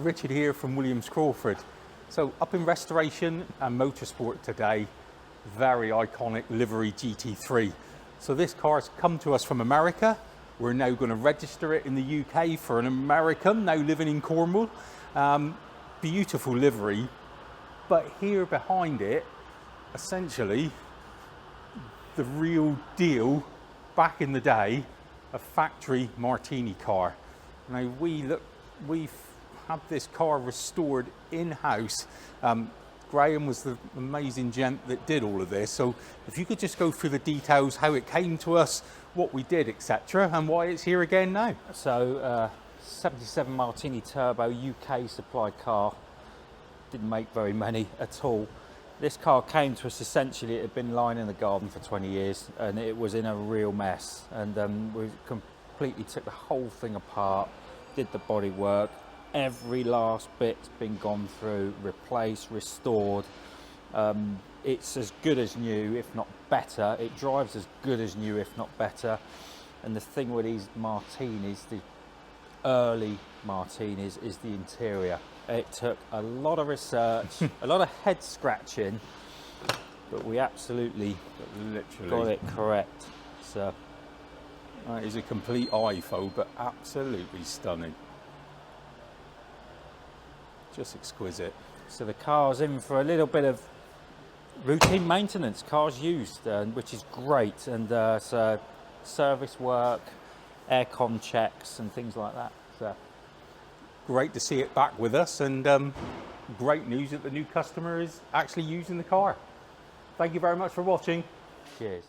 Richard here from Williams Crawford. So up in restoration and motorsport today, very iconic livery GT3. So this car's come to us from America. We're now going to register it in the UK for an American now living in Cornwall. Beautiful livery, but here behind it, essentially the real deal back in the day, a factory Martini car. Now we've had this car restored in-house. Graham was the amazing gent that did all of this. So if you could just go through the details, how it came to us, what we did, etc., and why it's here again now. So 77 Martini Turbo UK supplied car. Didn't make very many at all. This car came to us essentially, it had been lying in the garden for 20 years and it was in a real mess. And we completely took the whole thing apart, did the body work. Every last bit's been gone through, replaced, restored. It's as good as new, if not better. It drives as good as new, if not better. And the thing with these Martinis, the early Martinis, is the interior. It took a lot of research, a lot of head scratching, but we absolutely got it correct. So that is a complete iPhone, but absolutely stunning. Just exquisite. So the car's in for a little bit of routine maintenance, car's used, which is great, and so service work, aircon checks and things like that. So great to see it back with us, and great news that the new customer is actually using the car. Thank you very much for watching. Cheers.